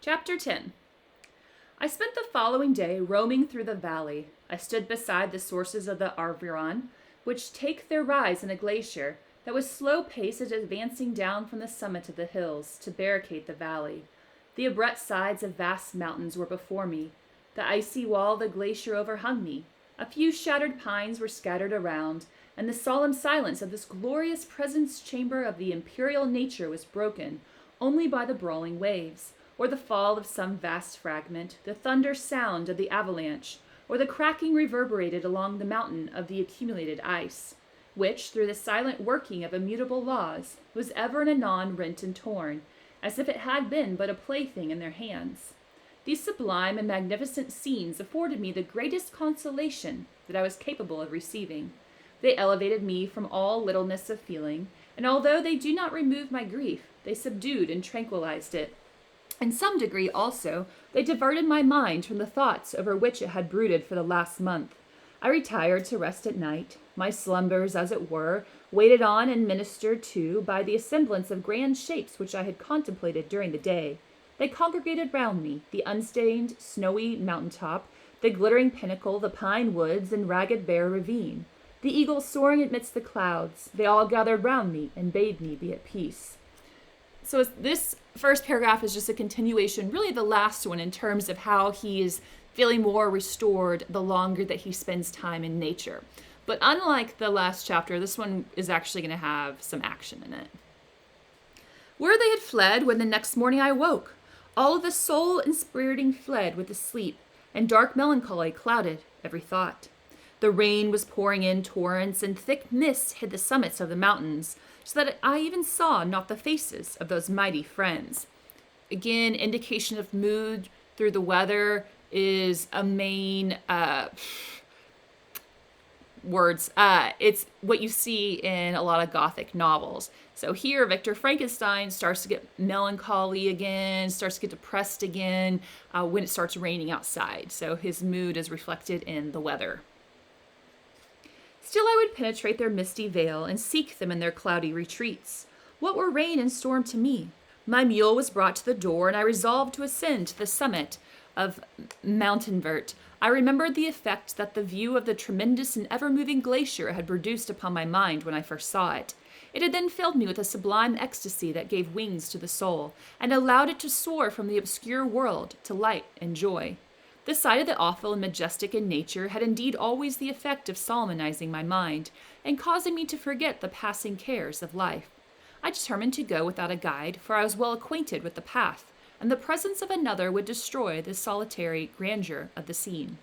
Chapter 10. I spent the following day roaming through the valley. I stood beside the sources of the Arveiron, which take their rise in a glacier that was slow-paced advancing down from the summit of the hills to barricade the valley. The abrupt sides of vast mountains were before me. The icy wall of the glacier overhung me. A few shattered pines were scattered around, and the solemn silence of this glorious presence chamber of the imperial nature was broken only by the brawling waves, or the fall of some vast fragment, the thunder sound of the avalanche, or the cracking reverberated along the mountain of the accumulated ice, which, through the silent working of immutable laws, was ever and anon rent and torn, as if it had been but a plaything in their hands. These sublime and magnificent scenes afforded me the greatest consolation that I was capable of receiving. They elevated me from all littleness of feeling, and although they do not remove my grief, they subdued and tranquilized it. In some degree, also, they diverted my mind from the thoughts over which it had brooded for the last month. I retired to rest at night, my slumbers, as it were, waited on and ministered to by the assemblance of grand shapes which I had contemplated during the day. They congregated round me, the unstained, snowy mountain-top, the glittering pinnacle, the pine woods, and ragged bare ravine, the eagle soaring amidst the clouds. They all gathered round me and bade me be at peace. So this first paragraph is just a continuation, really the last one, in terms of how he is feeling more restored the longer that he spends time in nature. But unlike the last chapter, this one is actually going to have some action in it. Where they had fled when the next morning I woke, all of the soul-inspiriting fled with the sleep, and dark melancholy clouded every thought. The rain was pouring in torrents, and thick mists hid the summits of the mountains, so that I even saw not the faces of those mighty friends. Again, indication of mood through the weather is a main words. It's what you see in a lot of Gothic novels. So here, Victor Frankenstein starts to get melancholy again, starts to get depressed again when it starts raining outside. So his mood is reflected in the weather. Still I would penetrate their misty veil and seek them in their cloudy retreats. What were rain and storm to me? My mule was brought to the door, and I resolved to ascend to the summit of Mountainvert. I remembered the effect that the view of the tremendous and ever-moving glacier had produced upon my mind when I first saw it. It had then filled me with a sublime ecstasy that gave wings to the soul, and allowed it to soar from the obscure world to light and joy. The sight of the awful and majestic in nature had indeed always the effect of solemnizing my mind, and causing me to forget the passing cares of life. I determined to go without a guide, for I was well acquainted with the path, and the presence of another would destroy the solitary grandeur of the scene.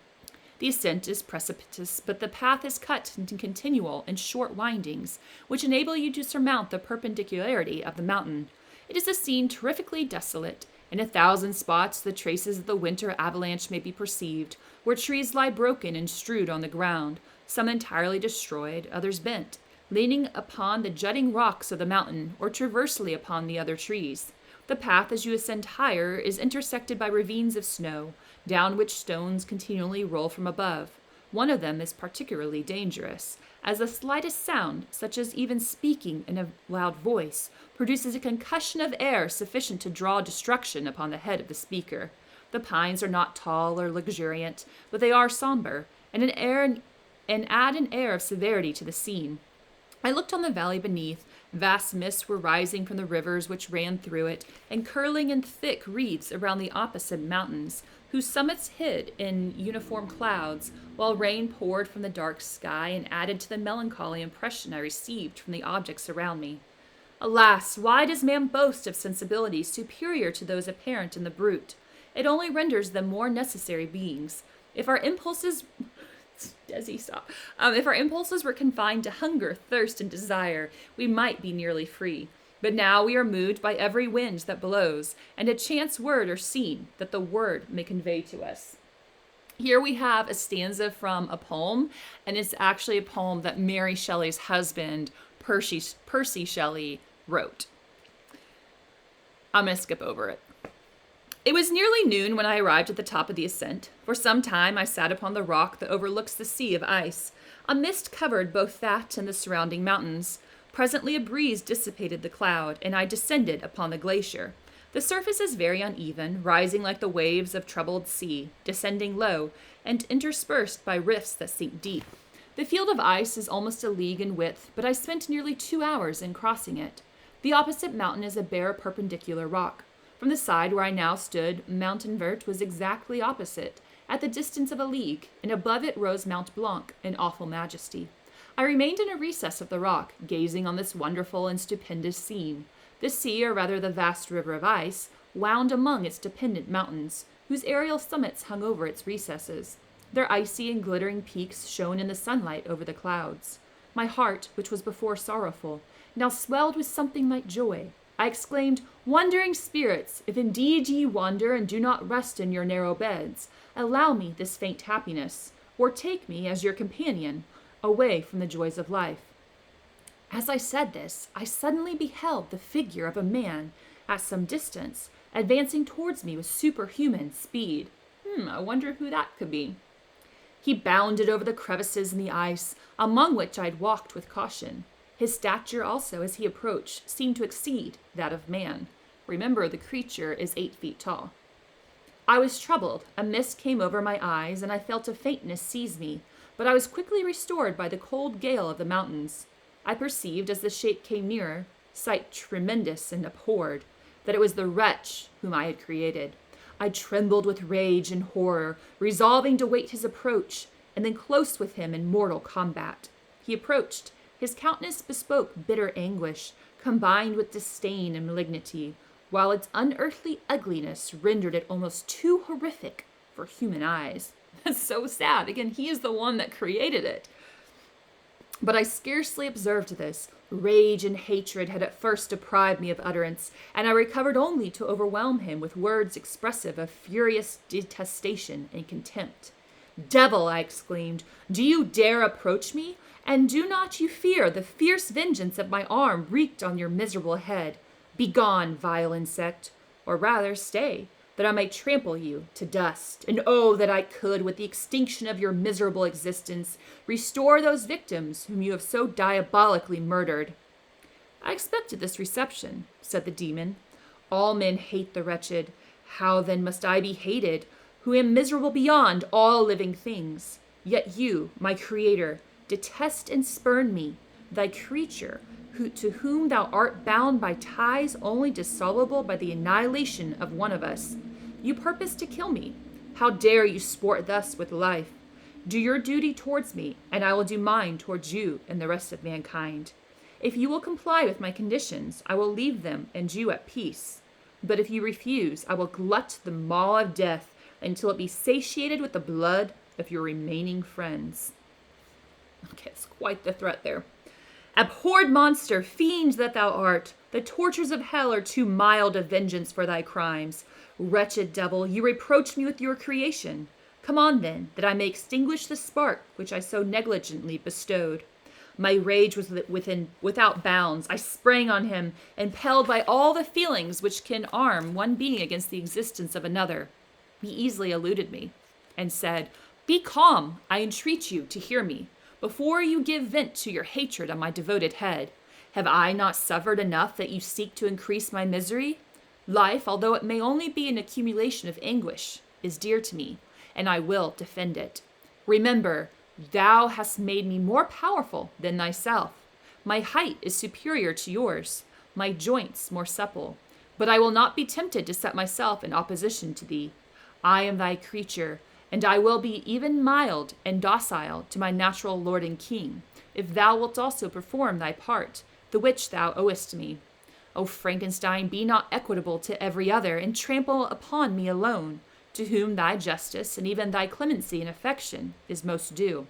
The ascent is precipitous, but the path is cut into continual and short windings, which enable you to surmount the perpendicularity of the mountain. It is a scene terrifically desolate. In 1,000 spots the traces of the winter avalanche may be perceived, where trees lie broken and strewed on the ground, some entirely destroyed, others bent, leaning upon the jutting rocks of the mountain, or transversely upon the other trees. The path as you ascend higher is intersected by ravines of snow, down which stones continually roll from above. One of them is particularly dangerous, as the slightest sound, such as even speaking in a loud voice, produces a concussion of air sufficient to draw destruction upon the head of the speaker. The pines are not tall or luxuriant, but they are somber, and add an air of severity to the scene. I looked on the valley beneath. Vast mists were rising from the rivers which ran through it, and curling in thick reeds around the opposite mountains, whose summits hid in uniform clouds, while rain poured from the dark sky and added to the melancholy impression I received from the objects around me. Alas, why does man boast of sensibilities superior to those apparent in the brute? It only renders them more necessary beings. If our impulses If our impulses were confined to hunger, thirst, and desire, we might be nearly free. But now we are moved by every wind that blows, and a chance word or scene that the word may convey to us. Here we have a stanza from a poem, and it's actually a poem that Mary Shelley's husband, Percy Shelley, wrote. I'm going to skip over it. It was nearly noon when I arrived at the top of the ascent. For some time I sat upon the rock that overlooks the sea of ice. A mist covered both that and the surrounding mountains. Presently a breeze dissipated the cloud, and I descended upon the glacier. The surface is very uneven, rising like the waves of troubled sea, descending low, and interspersed by rifts that sink deep. The field of ice is almost a league in width, but I spent nearly 2 hours in crossing it. The opposite mountain is a bare perpendicular rock. From the side where I now stood, Montanvert was exactly opposite, at the distance of a league, and above it rose Mount Blanc in awful majesty. I remained in a recess of the rock, gazing on this wonderful and stupendous scene. The sea, or rather the vast river of ice, wound among its dependent mountains, whose aerial summits hung over its recesses. Their icy and glittering peaks shone in the sunlight over the clouds. My heart, which was before sorrowful, now swelled with something like joy. I exclaimed, "Wandering spirits, if indeed ye wander and do not rest in your narrow beds, allow me this faint happiness, or take me as your companion, away from the joys of life." As I said this, I suddenly beheld the figure of a man at some distance, advancing towards me with superhuman speed. I wonder who that could be. He bounded over the crevices in the ice, among which I had walked with caution. His stature also, as he approached, seemed to exceed that of man. Remember, the creature is 8 feet tall. I was troubled. A mist came over my eyes, and I felt a faintness seize me, but I was quickly restored by the cold gale of the mountains. I perceived, as the shape came nearer, sight tremendous and abhorred, that it was the wretch whom I had created. I trembled with rage and horror, resolving to wait his approach, and then close with him in mortal combat. He approached. His countenance bespoke bitter anguish, combined with disdain and malignity, while its unearthly ugliness rendered it almost too horrific for human eyes. That's so sad. Again, he is the one that created it. But I scarcely observed this. Rage and hatred had at first deprived me of utterance, and I recovered only to overwhelm him with words expressive of furious detestation and contempt. "Devil," I exclaimed, "do you dare approach me? And do not you fear the fierce vengeance of my arm wreaked on your miserable head? Begone, vile insect, or rather stay, that I may trample you to dust. And oh, that I could, with the extinction of your miserable existence, restore those victims whom you have so diabolically murdered." "I expected this reception," said the demon. "All men hate the wretched. How then must I be hated, who am miserable beyond all living things? Yet you, my creator, detest and spurn me, thy creature, to whom thou art bound by ties only dissoluble by the annihilation of one of us. You purpose to kill me. How dare you sport thus with life? Do your duty towards me, and I will do mine towards you and the rest of mankind. If you will comply with my conditions, I will leave them and you at peace. But if you refuse, I will glut the maw of death until it be satiated with the blood of your remaining friends." Okay, it's quite the threat there. "Abhorred monster, fiend that thou art, the tortures of hell are too mild a vengeance for thy crimes. Wretched devil, you reproach me with your creation. Come on then, that I may extinguish the spark which I so negligently bestowed." My rage was without bounds. I sprang on him, impelled by all the feelings which can arm one being against the existence of another. He easily eluded me, and said, "Be calm, I entreat you to hear me, before you give vent to your hatred on my devoted head. Have I not suffered enough that you seek to increase my misery? Life, although it may only be an accumulation of anguish, is dear to me, and I will defend it. Remember, thou hast made me more powerful than thyself. My height is superior to yours, my joints more supple, but I will not be tempted to set myself in opposition to thee. I am thy creature, and I will be even mild and docile to my natural lord and king, if thou wilt also perform thy part, the which thou owest me. O Frankenstein, be not equitable to every other, and trample upon me alone, to whom thy justice and even thy clemency and affection is most due.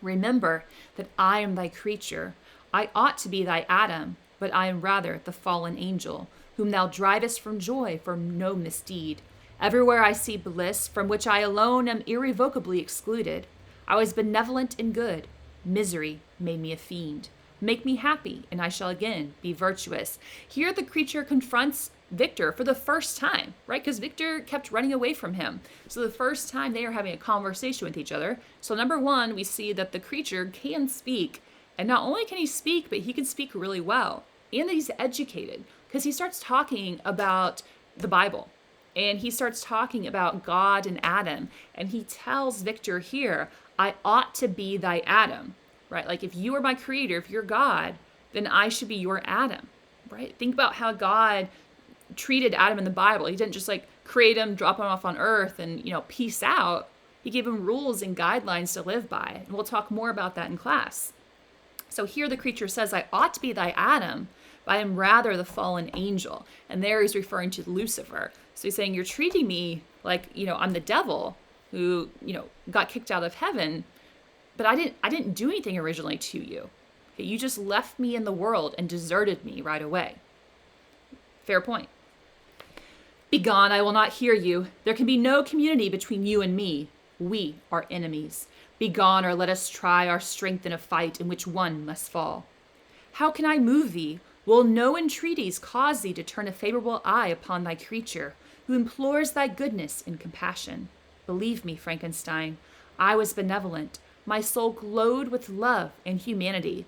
Remember that I am thy creature. I ought to be thy Adam, but I am rather the fallen angel, whom thou drivest from joy for no misdeed. Everywhere I see bliss, from which I alone am irrevocably excluded. I was benevolent and good. Misery made me a fiend. Make me happy, and I shall again be virtuous." Here the creature confronts Victor for the first time, right? Because Victor kept running away from him. So the first time they are having a conversation with each other. So number one, we see that the creature can speak. And not only can he speak, but he can speak really well. And that he's educated. Because he starts talking about the Bible. And he starts talking about God and Adam. And he tells Victor here, I ought to be thy Adam, right? Like if you are my creator, if you're God, then I should be your Adam, right? Think about how God treated Adam in the Bible. He didn't just like create him, drop him off on earth and, peace out. He gave him rules and guidelines to live by. And we'll talk more about that in class. So here the creature says, I ought to be thy Adam, but I am rather the fallen angel. And there he's referring to Lucifer. So he's saying, you're treating me like, I'm the devil who, got kicked out of heaven, but I didn't do anything originally to you. Okay, you just left me in the world and deserted me right away. Fair point. Begone, I will not hear you. There can be no community between you and me. We are enemies. Begone, or let us try our strength in a fight in which one must fall. How can I move thee? Will no entreaties cause thee to turn a favorable eye upon thy creature, who implores thy goodness and compassion? Believe me, Frankenstein, I was benevolent. My soul glowed with love and humanity.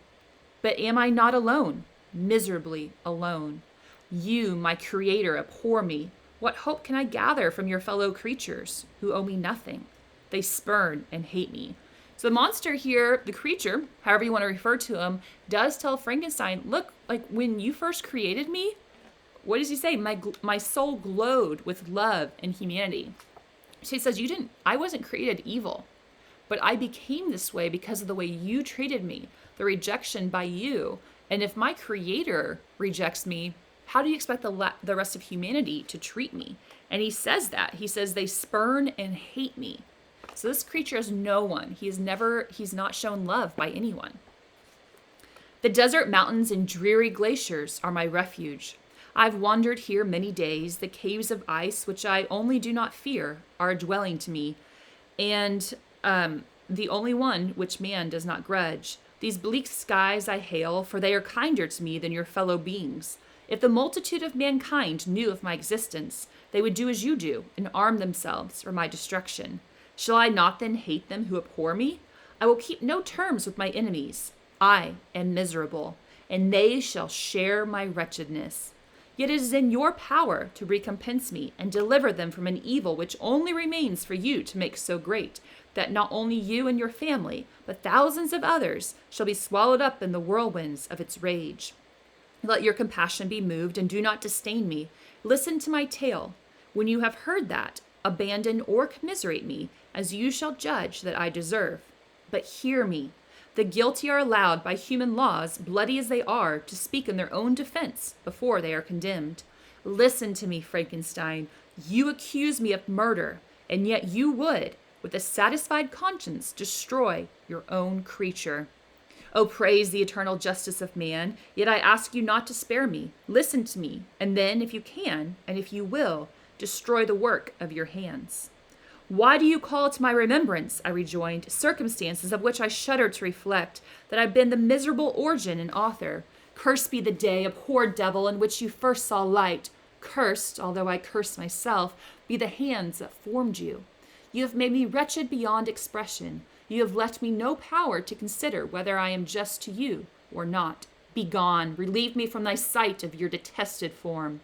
But am I not alone? Miserably alone. You, my creator, abhor me. What hope can I gather from your fellow creatures who owe me nothing? They spurn and hate me. So the monster here, the creature, however you want to refer to him, does tell Frankenstein, look, like when you first created me, what does he say? My soul glowed with love and humanity. So he says, I wasn't created evil, but I became this way because of the way you treated me, the rejection by you. And if my creator rejects me, how do you expect the rest of humanity to treat me? And he says that. He says they spurn and hate me. So this creature is no one. He's not shown love by anyone. The desert mountains and dreary glaciers are my refuge. I've wandered here many days. The caves of ice, which I only do not fear, are a dwelling to me, and the only one which man does not grudge. These bleak skies I hail, for they are kinder to me than your fellow beings. If the multitude of mankind knew of my existence, they would do as you do and arm themselves for my destruction. Shall I not then hate them who abhor me? I will keep no terms with my enemies. I am miserable, and they shall share my wretchedness. Yet it is in your power to recompense me and deliver them from an evil which only remains for you to make so great, that not only you and your family, but thousands of others shall be swallowed up in the whirlwinds of its rage. Let your compassion be moved, and do not disdain me. Listen to my tale. When you have heard that, abandon or commiserate me, as you shall judge that I deserve. But hear me. The guilty are allowed by human laws, bloody as they are, to speak in their own defense before they are condemned. Listen to me, Frankenstein. You accuse me of murder, and yet you would, with a satisfied conscience, destroy your own creature. Oh, praise the eternal justice of man, yet I ask you not to spare me. Listen to me, and then, if you can, and if you will, destroy the work of your hands. Why do you call to my remembrance, I rejoined, circumstances of which I shudder to reflect, that I've been the miserable origin and author? Cursed be the day, abhorred devil, in which you first saw light. Cursed, although I curse myself, be the hands that formed you. You have made me wretched beyond expression. You have left me no power to consider whether I am just to you or not. Begone, relieve me from thy sight of your detested form.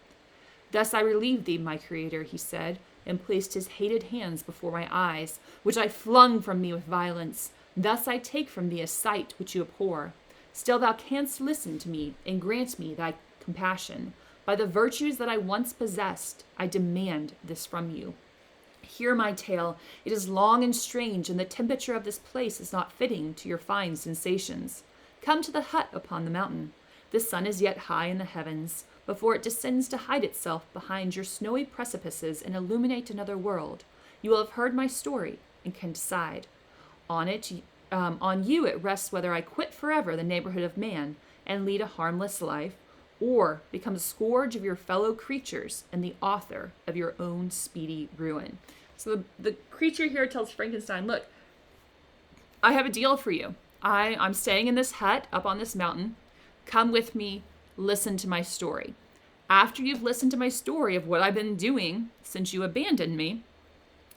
Thus I relieved thee, my creator, he said, and placed his hated hands before my eyes, which I flung from me with violence. Thus I take from thee a sight which you abhor. Still thou canst listen to me and grant me thy compassion. By the virtues that I once possessed, I demand this from you. Hear my tale. It is long and strange, and the temperature of this place is not fitting to your fine sensations. Come to the hut upon the mountain. The sun is yet high in the heavens, before it descends to hide itself behind your snowy precipices and illuminate another world. You will have heard my story and can decide. On you it rests whether I quit forever the neighborhood of man and lead a harmless life, or become the scourge of your fellow creatures and the author of your own speedy ruin. So the creature here tells Frankenstein, look, I have a deal for you. I'm staying in this hut up on this mountain. Come with me. Listen to my story. After you've listened to my story of what I've been doing since you abandoned me,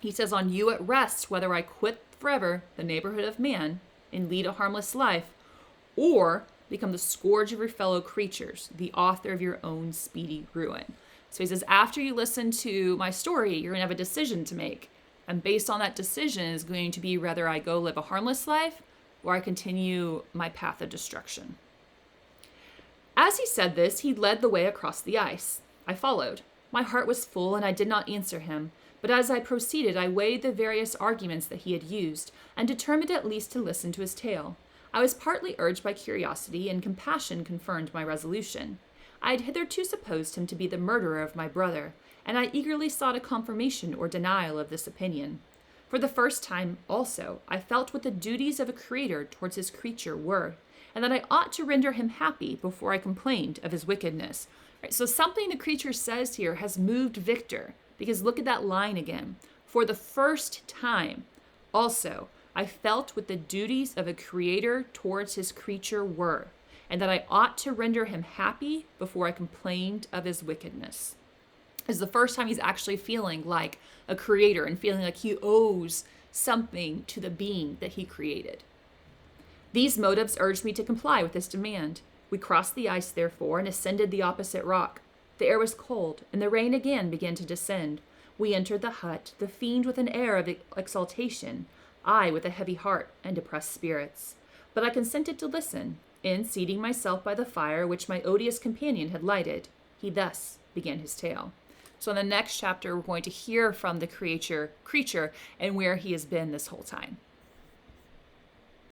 he says, on you it rests whether I quit forever the neighborhood of man and lead a harmless life, or become the scourge of your fellow creatures, the author of your own speedy ruin. So he says, after you listen to my story, you're going to have a decision to make. And based on that decision is going to be whether I go live a harmless life or I continue my path of destruction. As he said this, he led the way across the ice. I followed. My heart was full and I did not answer him. But as I proceeded, I weighed the various arguments that he had used and determined at least to listen to his tale. I was partly urged by curiosity, and compassion confirmed my resolution. I had hitherto supposed him to be the murderer of my brother, and I eagerly sought a confirmation or denial of this opinion. For the first time, also, I felt what the duties of a creator towards his creature were, and that I ought to render him happy before I complained of his wickedness. Right, so something the creature says here has moved Victor, because look at that line again. For the first time, also, I felt what the duties of a creator towards his creature were, and that I ought to render him happy before I complained of his wickedness. It's the first time he's actually feeling like a creator and feeling like he owes something to the being that he created. These motives urged me to comply with his demand. We crossed the ice, therefore, and ascended the opposite rock. The air was cold, and the rain again began to descend. We entered the hut, the fiend with an air of exultation, I with a heavy heart and depressed spirits. But I consented to listen, and seating myself by the fire which my odious companion had lighted, he thus began his tale. So in the next chapter, we're going to hear from the creature and where he has been this whole time.